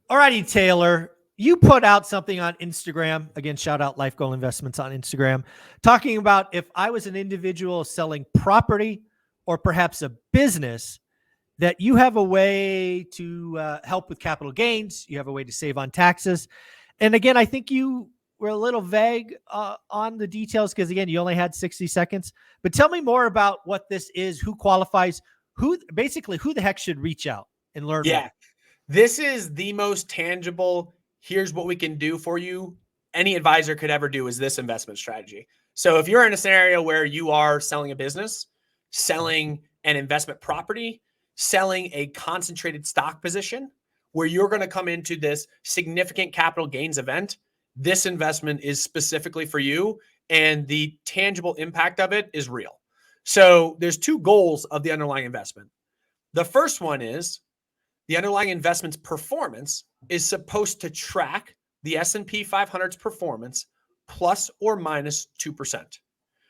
All righty, Taylor. You put out something on Instagram. Again, shout out Life Goal Investments on Instagram, talking about if I was an individual selling property or perhaps a business, that you have a way to help with capital gains. You have a way to save on taxes. And again, I think you were a little vague on the details because, again, you only had 60 seconds. But tell me more about what this is, who qualifies, who the heck should reach out and learn more. This is the most tangible, here's what we can do for you, any advisor could ever do is this investment strategy. So if you're in a scenario where you are selling a business, selling an investment property, selling a concentrated stock position, where you're going to come into this significant capital gains event, this investment is specifically for you, and the tangible impact of it is real. So there's two goals of the underlying investment. The first one is the underlying investment's performance is supposed to track the S&P 500's performance plus or minus 2%.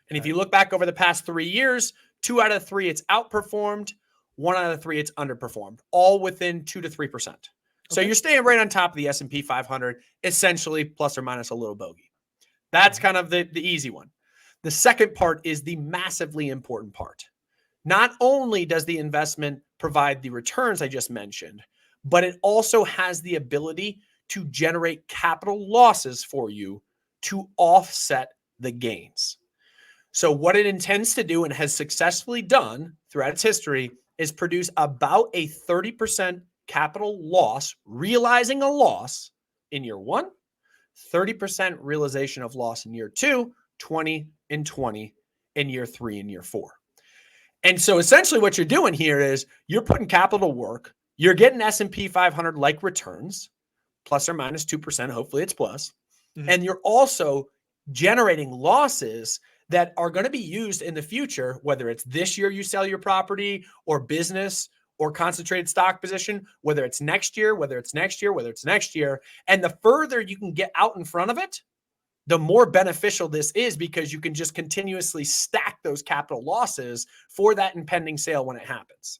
And if you look back over the past 3 years, 2 out of 3 it's outperformed, 1 out of 3 it's underperformed, all within 2 to 3%. So you're staying right on top of the S&P 500, essentially plus or minus a little bogey. That's kind of the easy one. The second part is the massively important part. Not only does the investment provide the returns I just mentioned, but it also has the ability to generate capital losses for you to offset the gains. So what it intends to do and has successfully done throughout its history is produce about a 30% capital loss, realizing a loss in year 1, 30% realization of loss in year 2, 20 and 20 in year 3 and year 4. And so essentially what you're doing here is you're putting capital to work. You're getting S&P 500 like returns, plus or minus 2%. Hopefully it's plus. Mm-hmm. And you're also generating losses that are going to be used in the future, whether it's this year you sell your property or business or concentrated stock position, whether it's next year, whether it's next year, whether it's next year. And the further you can get out in front of it, the more beneficial this is because you can just continuously stack those capital losses for that impending sale when it happens.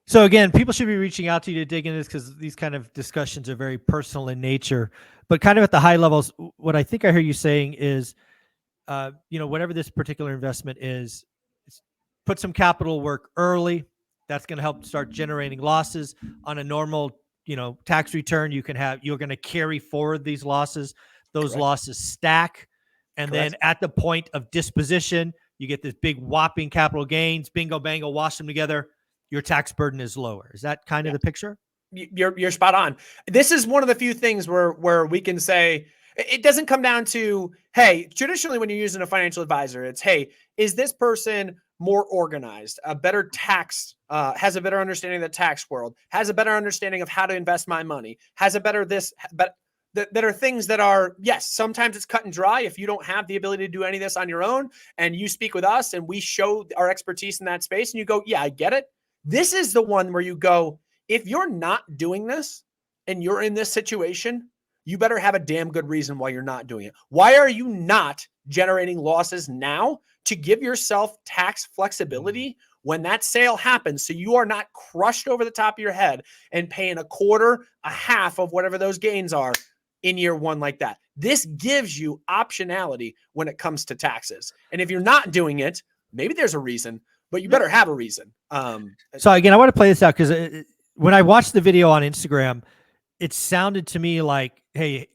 So again, people should be reaching out to you to dig into this because these kind of discussions are very personal in nature. But kind of at the high levels, what I think I hear you saying is, whatever this particular investment is, put some capital work early. That's going to help start generating losses on a normal, tax return. You're going to carry forward these losses. Those Correct. losses stack. And Correct. then at the point of disposition, you get this big whopping capital gains, bingo, bango, wash them together. Your tax burden is lower. Is that kind of the picture? You're spot on. This is one of the few things where we can say it doesn't come down to, hey, traditionally when you're using a financial advisor, it's, hey, is this person more organized, a better tax, has a better understanding of the tax world, has a better understanding of how to invest my money, has a better this, but that are things that are, yes, sometimes it's cut and dry. If you don't have the ability to do any of this on your own and you speak with us and we show our expertise in that space and you go, yeah, I get it. This is the one where you go, if you're not doing this and you're in this situation, you better have a damn good reason why you're not doing it. Why are you not generating losses now to give yourself tax flexibility when that sale happens so you are not crushed over the top of your head and paying a quarter, a half of whatever those gains are in year 1 like that? This gives you optionality when it comes to taxes. And if you're not doing it, maybe there's a reason, but you better have a reason. So again, I want to play this out because when I watched the video on Instagram, it sounded to me like, hey,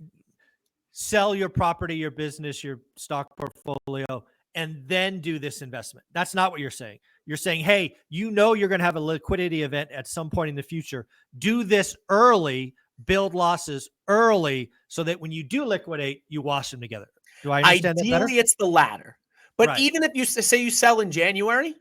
sell your property, your business, your stock portfolio, and then do this investment. That's not what you're saying. You're saying, hey, you're going to have a liquidity event at some point in the future. Do this early, build losses early so that when you do liquidate, you wash them together. Do I understand that better? Ideally, it's the latter. But even if you say you sell in January,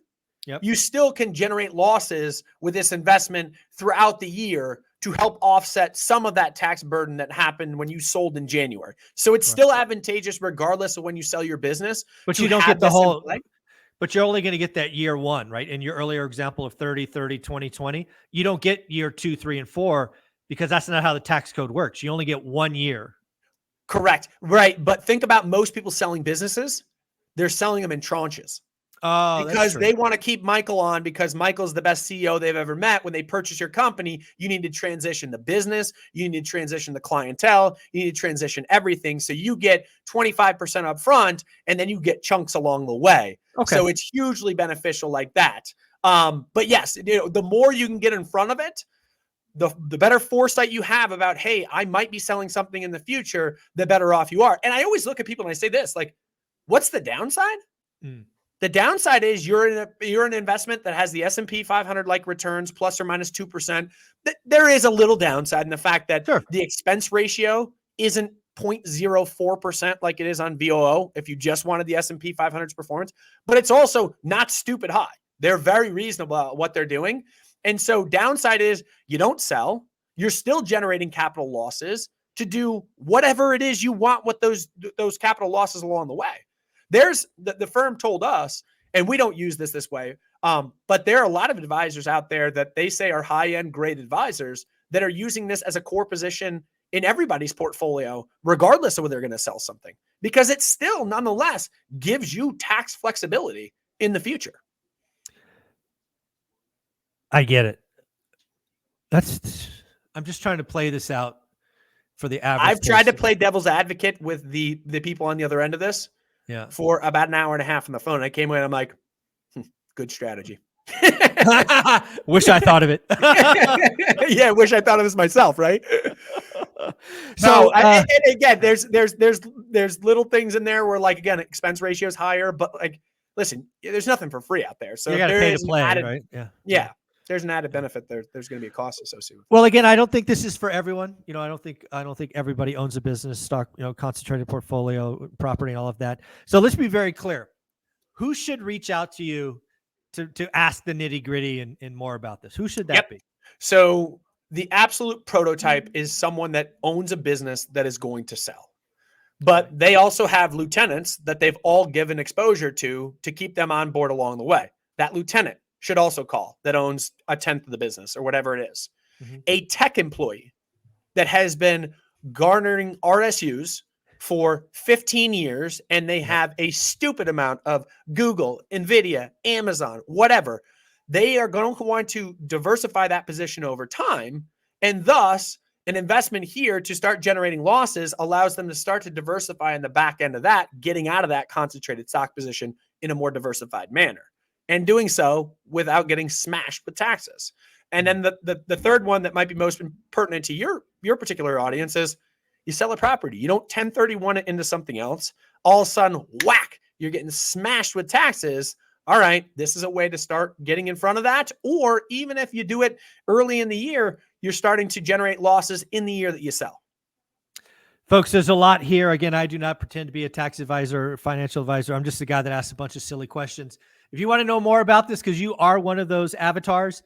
you still can generate losses with this investment throughout the year to help offset some of that tax burden that happened when you sold in January. So it's still advantageous regardless of when you sell your business. But you don't get the whole, but you're only going to get that year 1, right? In your earlier example of 30, 30, 20, 20, you don't get year 2, 3, and 4 because that's not how the tax code works. You only get 1 year. Correct. Right. But think about most people selling businesses. They're selling them in tranches. Oh, that's because true. they want to keep Michael on because Michael's the best CEO they've ever met. When they purchase your company, you need to transition the business, you need to transition the clientele, you need to transition everything. So you get 25% up front and then you get chunks along the way. Okay. So it's hugely beneficial like that. But yes, the more you can get in front of it, the better foresight you have about, hey, I might be selling something in the future, the better off you are. And I always look at people and I say this, like, what's the downside? The downside is you're in an investment that has the S&P 500 like returns plus or minus 2%. There is a little downside in the fact that the expense ratio isn't 0.04% like it is on VOO if you just wanted the S&P 500's performance, but it's also not stupid high. They're very reasonable at what they're doing. And so downside is you don't sell, you're still generating capital losses to do whatever it is you want with those capital losses along the way. There's the firm told us, and we don't use this way, but there are a lot of advisors out there that they say are high-end great advisors that are using this as a core position in everybody's portfolio, regardless of whether they're going to sell something, because it still nonetheless gives you tax flexibility in the future. I get it. I'm just trying to play this out for the average. I've tried to play devil's advocate with the people on the other end of this. Yeah. For about an hour and a half on the phone. I came in, I'm like, good strategy. Wish I thought of it. Yeah, wish I thought of this myself, right? So and again, there's little things in there where, like, again, expense ratio is higher, but like, listen, there's nothing for free out there. So you got to there pay is to play, added, right? Yeah. There's an added benefit there. There's going to be a cost associated with it. Well, again, I don't think this is for everyone. I don't think everybody owns a business, stock, concentrated portfolio, property, and all of that. So let's be very clear. Who should reach out to you to ask the nitty gritty and more about this? Who should that be? So the absolute prototype is someone that owns a business that is going to sell, but they also have lieutenants that they've all given exposure to keep them on board along the way. That lieutenant should also call that owns 1/10 of the business or whatever it is. A tech employee that has been garnering RSUs for 15 years and they have a stupid amount of Google, NVIDIA, Amazon, whatever. They are going to want to diversify that position over time. And thus, an investment here to start generating losses allows them to start to diversify in the back end of that, getting out of that concentrated stock position in a more diversified manner. And doing so without getting smashed with taxes. And then the third one that might be most pertinent to your particular audience is you sell a property. You don't 1031 it into something else. All of a sudden, whack, you're getting smashed with taxes. All right, this is a way to start getting in front of that. Or even if you do it early in the year, you're starting to generate losses in the year that you sell. Folks, there's a lot here. Again, I do not pretend to be a tax advisor or financial advisor. I'm just a guy that asks a bunch of silly questions. If you want to know more about this, because you are one of those avatars,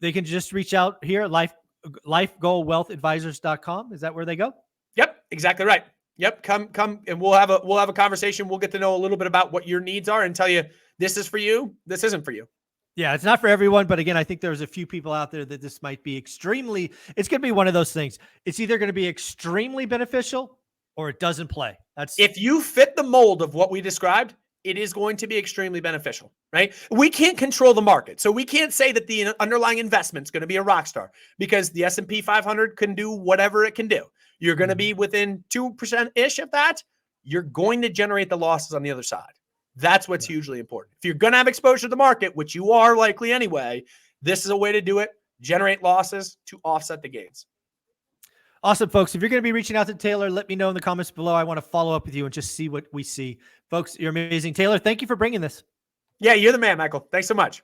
they can just reach out here, lifegoalwealthadvisors.com. Is that where they go? Yep, exactly right. Yep, come and we'll have a conversation. We'll get to know a little bit about what your needs are and tell you this is for you, this isn't for you. Yeah, it's not for everyone, but again, I think there's a few people out there that this might be it's going to be one of those things. It's either going to be extremely beneficial or it doesn't play. If you fit the mold of what we described, it is going to be extremely beneficial, right? We can't control the market. So we can't say that the underlying investment is going to be a rock star because the S&P 500 can do whatever it can do. You're going to be within 2%-ish of that. You're going to generate the losses on the other side. That's what's hugely important. If you're going to have exposure to the market, which you are likely anyway, this is a way to do it. Generate losses to offset the gains. Awesome, folks. If you're going to be reaching out to Taylor, let me know in the comments below. I want to follow up with you and just see what we see. Folks, you're amazing. Taylor, thank you for bringing this. Yeah, you're the man, Michael. Thanks so much.